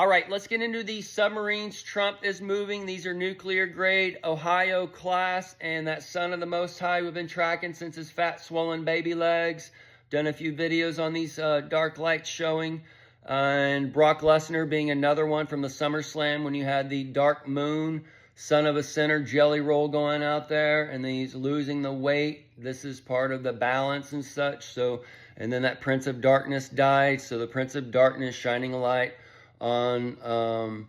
All right, let's get into these submarines Trump is moving. These are nuclear grade, Ohio class, and that son of the Most High we've been tracking since his fat, swollen baby legs. Done a few videos on these dark lights showing. And Brock Lesnar being another one from the SummerSlam when you had the dark moon, son of a sinner, jelly roll going out there, and then he's losing the weight. This is part of the balance and such. So, and then that Prince of Darkness died. So the Prince of Darkness shining a light on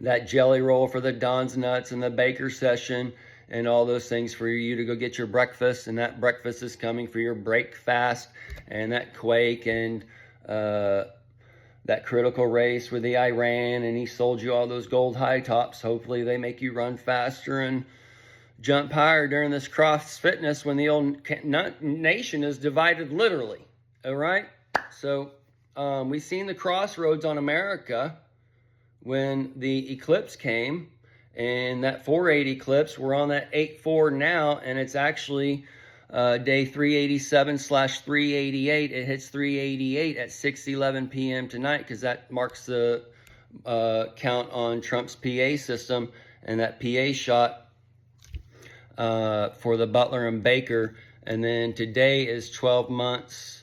that jelly roll for the Don's Nuts and the Baker session and all those things for you to go get your breakfast. And that breakfast is coming for your break fast and that quake and that critical race with the Iran, and he sold you all those gold high tops. Hopefully they make you run faster and jump higher during this cross fitness when the old nation is divided literally. All right. So we've seen the crossroads on America when the eclipse came, and that 4/8 eclipse, we're on that 8/4 now, and it's actually day 387/388. It hits 388 at 6:11 p.m. tonight, because that marks the count on Trump's PA system, and that PA shot for the Butler and Baker. And then today is 12 months,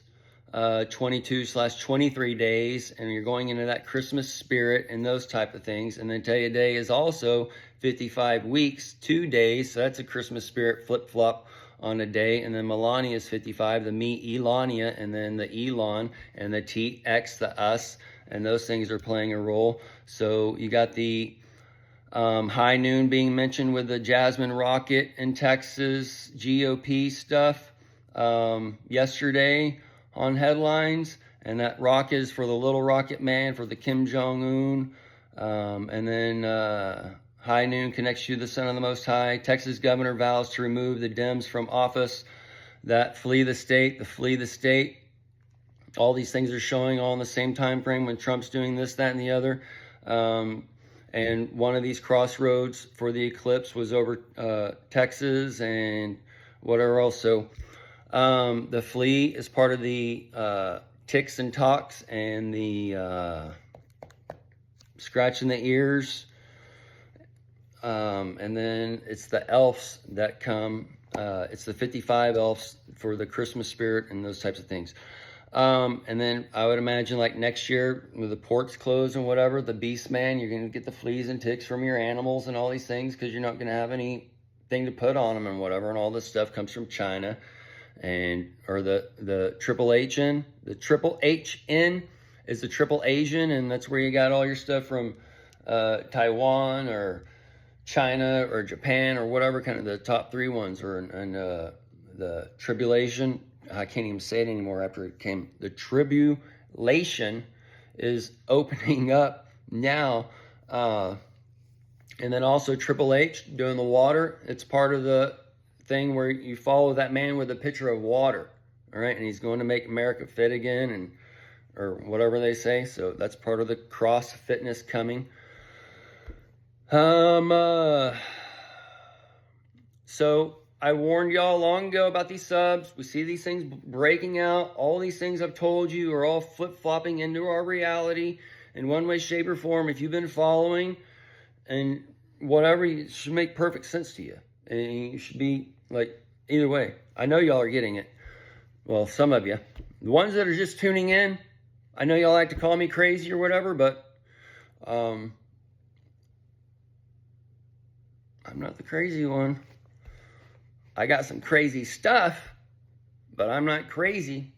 22/23 days, and you're going into that Christmas spirit and those type of things. And then today is also 55 weeks, 2 days, so that's a Christmas spirit flip-flop on a day. And then Melania is 55, the me Elania, and then the Elon and the TX, the us, and those things are playing a role. So you got the high noon being mentioned with the Jasmine rocket in Texas, GOP stuff yesterday on headlines, and that rocket is for the little rocket man, for the Kim Jong-un. And then high noon connects you to the son of the Most High. Texas governor vows to remove the Dems from office that flee the state, All these things are showing all in the same time frame when Trump's doing this, that, and the other. And one of these crossroads for the eclipse was over Texas and whatever else. So the flee is part of the ticks and talks and the scratching the ears. And then it's the elves that come. It's the 55 elves for the Christmas spirit and those types of things. And then I would imagine like next year with the ports closed and whatever, the beast man, you're going to get the fleas and ticks from your animals and all these things, because you're not going to have anything to put on them and whatever. And all this stuff comes from China, and or the triple HN. The triple HN is the triple Asian, and that's where you got all your stuff from Taiwan or China or Japan or whatever, kind of the top three ones, or and the tribulation. I can't even say it anymore after it came. The tribulation is opening up now. And then also Triple H doing the water. It's part of the thing where you follow that man with a pitcher of water. All right. And he's going to make America fit again, and or whatever they say. So that's part of the cross fitness coming. So I warned y'all long ago about these subs. We see these things breaking out. All these things I've told you are all flip-flopping into our reality in one way, shape, or form. If you've been following and whatever, it should make perfect sense to you. And you should be like, either way. I know y'all are getting it. Well, some of you. The ones that are just tuning in, I know y'all like to call me crazy or whatever, but I'm not the crazy one. I got some crazy stuff, but I'm not crazy.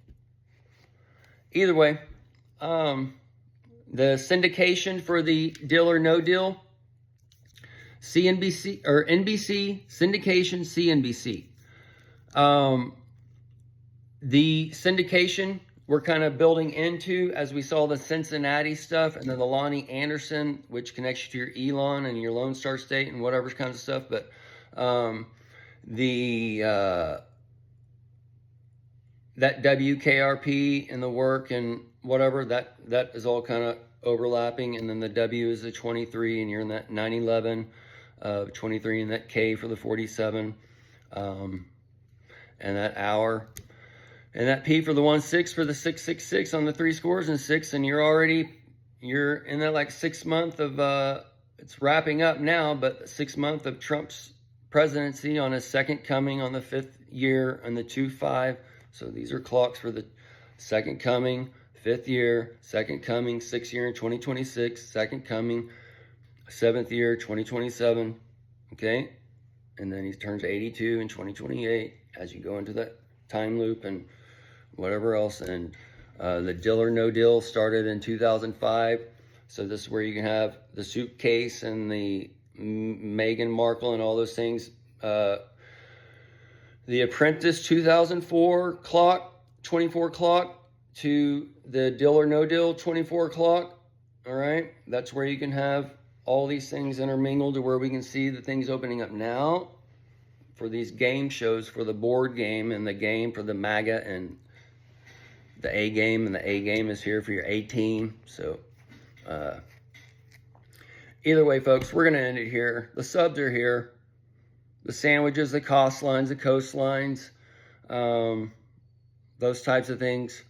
Either way, the syndication for the Deal or No Deal, CNBC or NBC syndication, CNBC. The syndication we're kind of building into as we saw the Cincinnati stuff, and then the Lonnie Anderson, which connects you to your Elon and your Lone Star State and whatever kinds of stuff. But that WKRP and the work and whatever, that is all kind of overlapping. And then the W is the 23, and you're in that 911 23, and that K for the 47, and that hour, and that P for the 16 for the 666 on the 3 scores and 6, and you're already you're in that like 6 month of, it's wrapping up now, but 6 month of Trump's presidency on his second coming on the 5th year and the 2-5. So these are clocks for the second coming, 5th year, second coming, 6th year in 2026, second coming, 7th year, 2027, okay? And then he turns 82 in 2028 as you go into that time loop and whatever else. And the Deal or No Deal started in 2005. So this is where you can have the suitcase and the Meghan Markle and all those things. The Apprentice 2004 clock, 24 clock, to the Deal or No Deal 24 clock. All right, that's where you can have all these things intermingled to where we can see the things opening up now for these game shows, for the board game and the game for the MAGA and the A game, and the A game is here for your A team. So either way, folks, we're going to end it here. The subs are here. The sandwiches, the cost lines, the coastlines, those types of things.